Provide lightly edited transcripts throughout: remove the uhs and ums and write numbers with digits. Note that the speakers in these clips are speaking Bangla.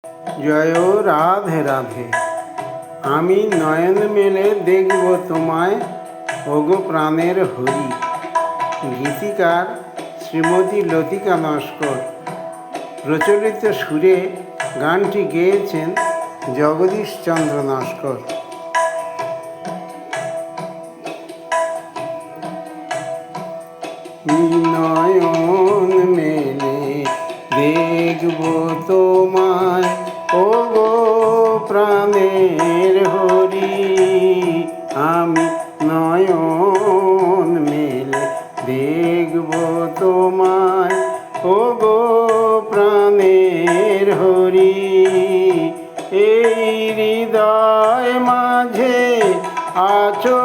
জয় রাধে রাধে। আমি নয়ন মেলে দেখব তোমায়, ওগো প্রাণের হরি। গীতিকার শ্রীমতী লতিকা নস্কর। প্রচলিত সুরে গানটি গেয়েছেন জগদীশ চন্দ্র নস্কর। নয়ন মেলে দেখব তোমায়, ওগো প্রাণের হরি। আমি নয়ন মেলে দেখব তোমায়, ওগো প্রাণের হরি। এই হৃদয় মাঝে আছো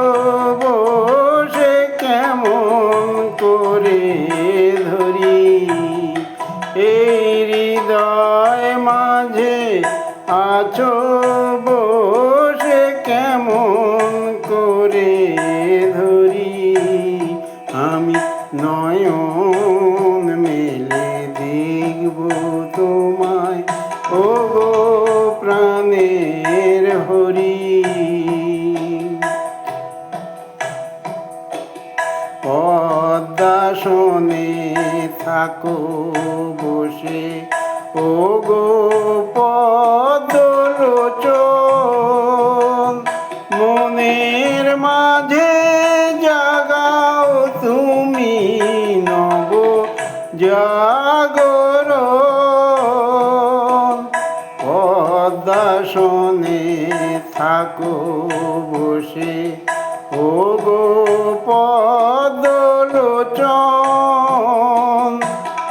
বসে কেমন করে ধরি। এই হৃদয় মাঝে আছো বসে কেমন করে ধরি। আমি নয়ন মেলে দেখব তোমায়, ওগো প্রাণের হরি। পদ্মাসনে থাকো বসে, ওগো পদ্মলোচন। মনের মাঝে জাগাও তুমি নব জাগরণ। পদ্মাসনে থাকো বসে, ওগো পদ্মলোচন।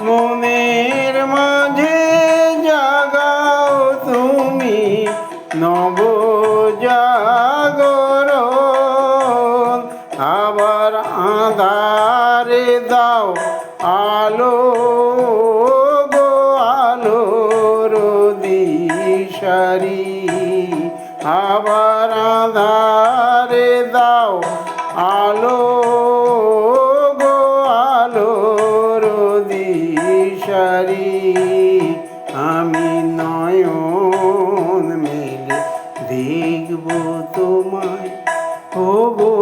মনের মাঝে জাগাও তুমি নব জাগরণ। আবার আঁধারে দাও আলো, গো আলোর দিশারি। আবার আঁধারে দাও আলো, গো আলোর দিশারি। আমি নয়ন মেলে দেখব তোমায়, ওগো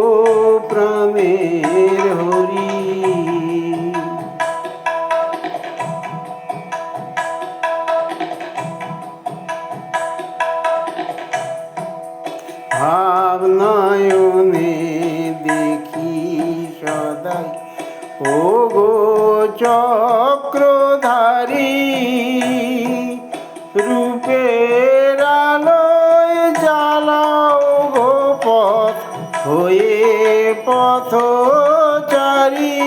প্রাণের হরি। ভাবনয়নে দেখি সদাই, ওগো চক্রধারী। রূপের আলোয় জ্বালাও গো পথ হয়ে পথচারী।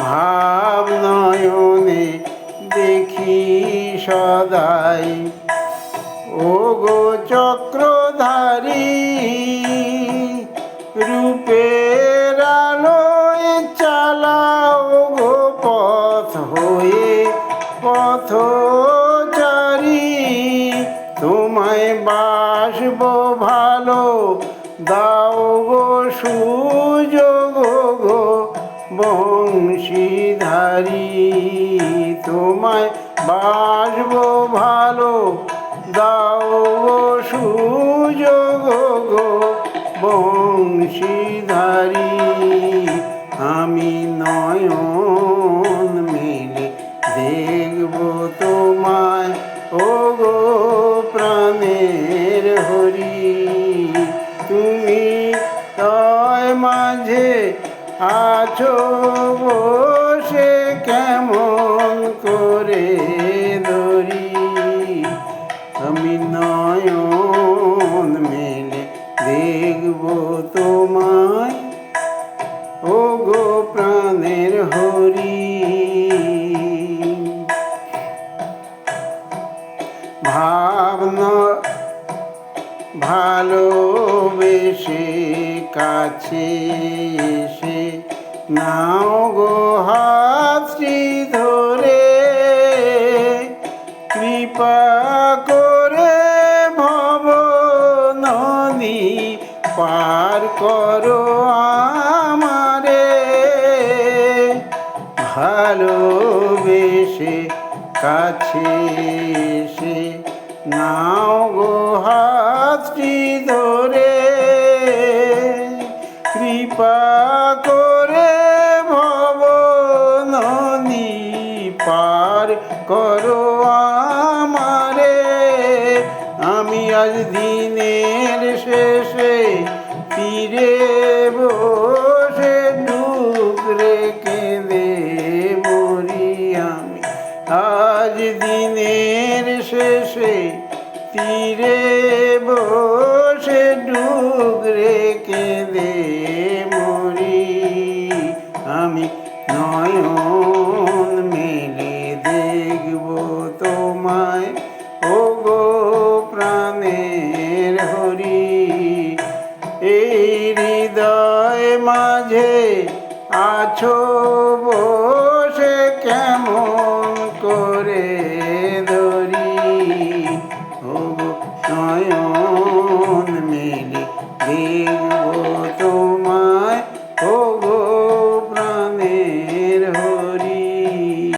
ভাবনয়নে দেখি সদাই, ওগো চক্রধারী। রূপের আলোয় চালাও গো পথ হয়ে পথচারী। তোমায় বাসব ভালো, দাও গো সুযোগ গো বংশীধারী। তোমায় বাসব ভালো, দাও গো সুযোগ গো বংশীধারী। আমি নয়ন মেলে দেখব তোমায়, ওগো প্রাণের হরি। তুমি তয় মাঝে আছো বসে কেমন করে ধরি। আমি নয়ন মেলে দেখব তোমায়, ওগো প্রাণের হরি। ভালোবেসে কাছে এসে নাও গো হাতটি ধরে। কৃপা করে ভব নদী পার করো আমারে। ভালোবেসে কাছে নাও গো হাতটি ধরে, কৃপা করে ভব নদী পার করো আমারে। আমি আজ দিনের শেষে তীরে বসে ডুব রেখে দে মরি আমি। আজ দিনের শেষে তীরে বসে ডুব রেখে দে মরি আমি। নয়ন মেলে দেখব তোমায় ওগো প্রাণের হরি। এই হৃদয় মাঝে আছো বসে কেমন করে ধরি। ওগো নয়ন মেলে দেখব